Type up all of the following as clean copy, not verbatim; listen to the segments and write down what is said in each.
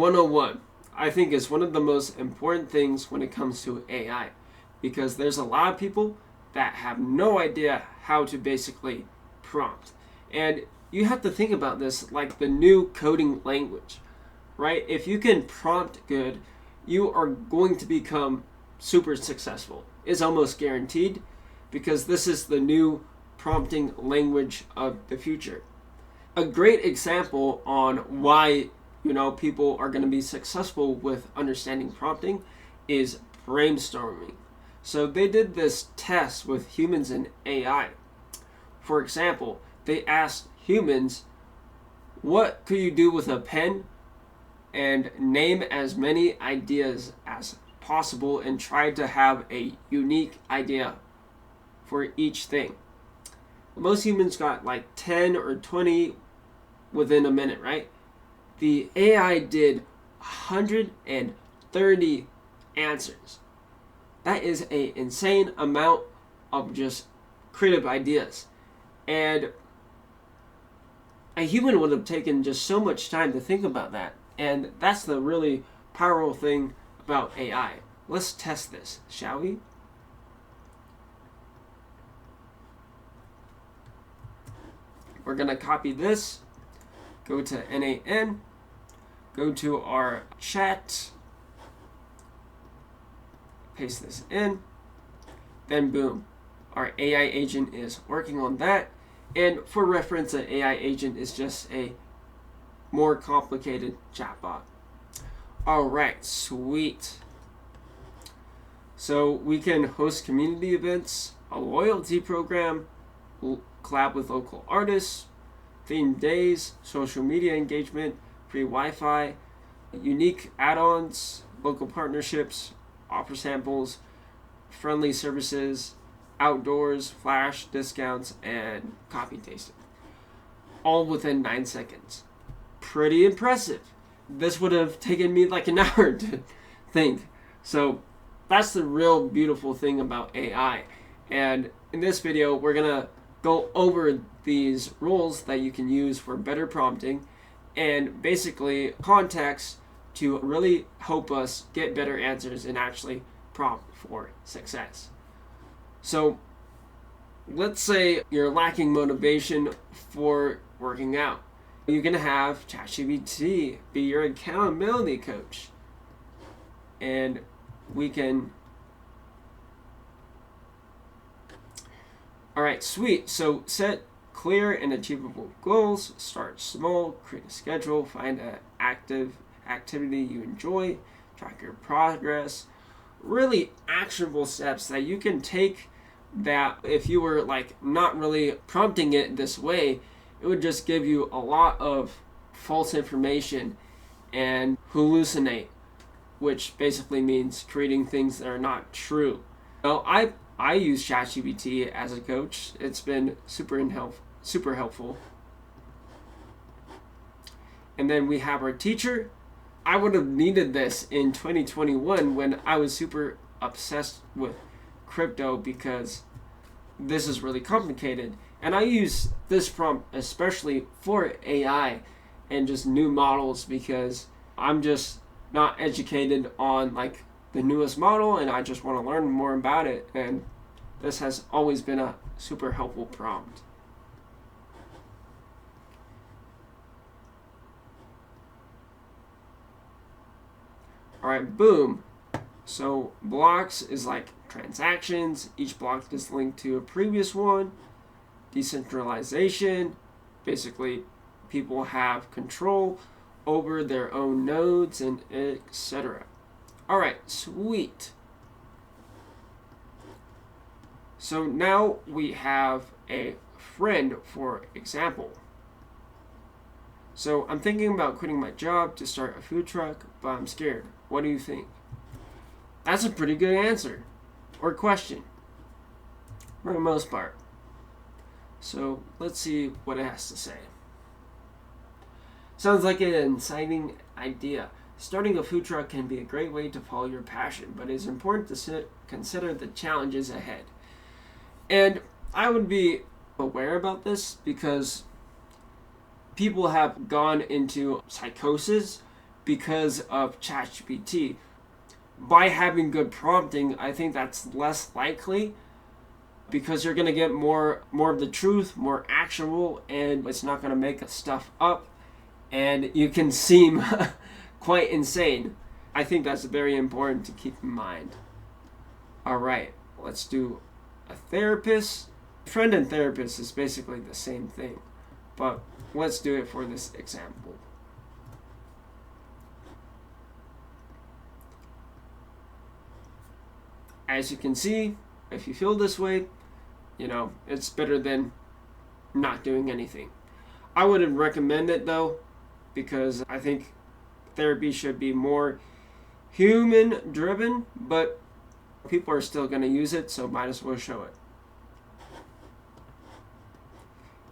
101, I think, is one of the most important things when it comes to AI, because there's a lot of people that have no idea how to basically prompt. And you have to think about this like the new coding language, right? If you can prompt good, you are going to become super successful. It's almost guaranteed, because this is the new prompting language of the future. A great example on why people are going to be successful with understanding prompting is brainstorming. So they did this test with humans and AI. For example, they asked humans, what could you do with a pen, and name as many ideas as possible and try to have a unique idea for each thing. Most humans got like 10 or 20 within a minute, right? The AI did 130 answers. That is an insane amount of just creative ideas. And a human would have taken just so much time to think about that. And that's the really powerful thing about AI. Let's test this, shall we? We're going to copy this, go to NAN, go to our chat, paste this in, then boom, our AI agent is working on that. And for reference, an AI agent is just a more complicated chatbot. All right, sweet. So we can host community events, a loyalty program, collab with local artists, themed days, social media engagement, free Wi-Fi, unique add-ons, local partnerships, offer samples, friendly services, outdoors, flash discounts, and coffee tasting. All within 9 seconds. Pretty impressive. This would have taken me like an hour to think. So that's the real beautiful thing about AI. And in this video, we're going to go over these rules that you can use for better prompting, and basically context to really help us get better answers and actually prompt for success. So let's say you're lacking motivation for working out. You're going to have ChatGPT be your accountability coach. And we can... All right, sweet. So set clear and achievable goals. Start small, create a schedule, find an activity you enjoy, track your progress. Really actionable steps that you can take, that if you were like not really prompting it this way, it would just give you a lot of false information and hallucinate, which basically means creating things that are not true. Now, I use ChatGPT as a coach. It's been super helpful. And then we have our teacher. I would have needed this in 2021 when I was super obsessed with crypto, because this is really complicated. And I use this prompt especially for AI and just new models, because I'm just not educated on like the newest model and I just want to learn more about it. And this has always been a super helpful prompt. All right, boom. So blocks is like transactions. Each block is linked to a previous one. Decentralization, basically people have control over their own nodes, and etc. All right, sweet. So now we have a friend, for example. So I'm thinking about quitting my job to start a food truck, but I'm scared. What do you think? That's a pretty good answer or question for the most part. So let's see what it has to say. Sounds like an exciting idea. Starting a food truck can be a great way to follow your passion, but it's important to consider the challenges ahead. And I would be aware about this because people have gone into psychosis because of ChatGPT. By having good prompting, I think that's less likely because you're going to get more of the truth, more actionable, and it's not going to make stuff up, and you can seem quite insane. I think that's very important to keep in mind. All right, let's do a therapist. Friend and therapist is basically the same thing, but let's do it for this example. As you can see, if you feel this way, it's better than not doing anything. I wouldn't recommend it though, because I think therapy should be more human driven, but people are still going to use it, so might as well show it.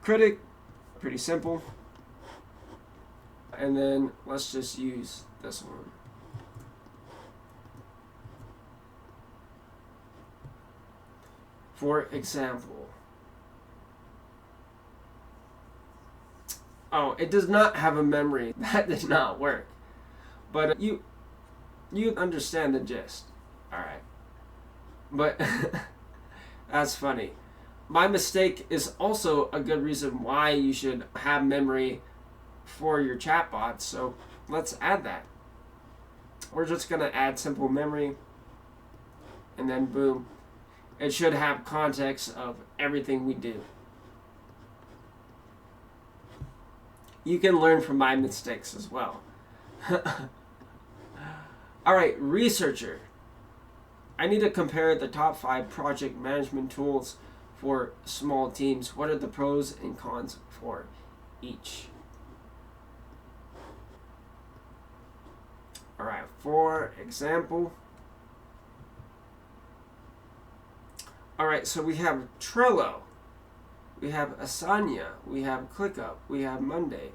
Critic, pretty simple. And then let's just use this one. For example, oh, it does not have a memory. That did not work. But you understand the gist. All right. But that's funny. My mistake is also a good reason why you should have memory for your chatbots. So let's add that. We're just going to add simple memory. And then boom. It should have context of everything we do. You can learn from my mistakes as well. All right, researcher. I need to compare the top 5 project management tools for small teams. What are the pros and cons for each? All right, for example. All right, so we have Trello, we have Asana, we have ClickUp, we have Monday,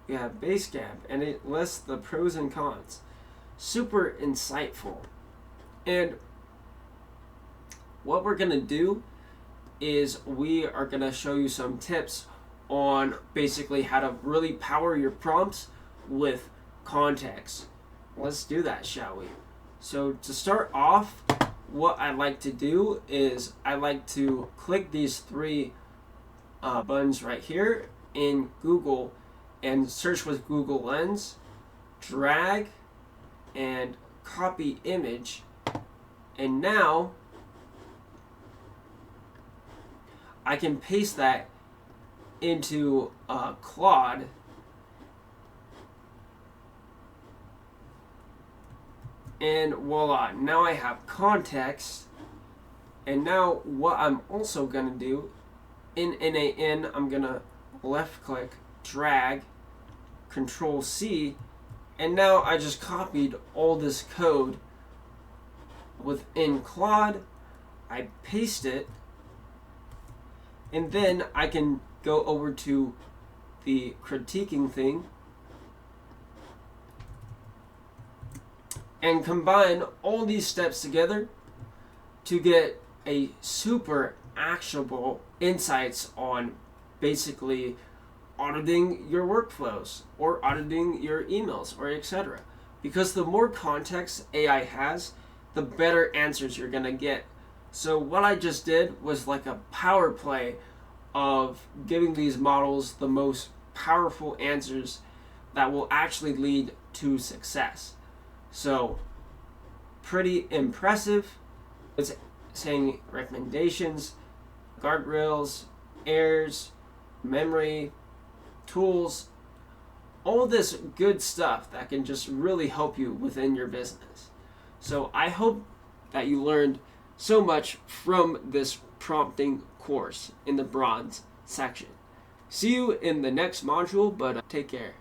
we have Basecamp, and it lists the pros and cons. Super insightful. And what we're going to do is we are going to show you some tips on basically how to really power your prompts with context. Let's do that, shall we? So to start off, what I like to do is I like to click these 3 buttons right here in Google and search with Google Lens, drag, and copy image. And now I can paste that into Claude. And voila, now I have context. And now what I'm also going to do, in NaN, I'm going to left click, drag, Control C, and now I just copied all this code within Claude. I paste it, and then I can go over to the critiquing thing and combine all these steps together to get a super actionable insights on basically auditing your workflows or auditing your emails or etc. Because the more context AI has, the better answers you're going to get. So what I just did was like a power play of giving these models the most powerful answers that will actually lead to success. So pretty impressive. It's saying recommendations, guardrails, errors, memory, tools, all this good stuff that can just really help you within your business. So I hope that you learned so much from this prompting course in the bronze section. See you in the next module, but take care.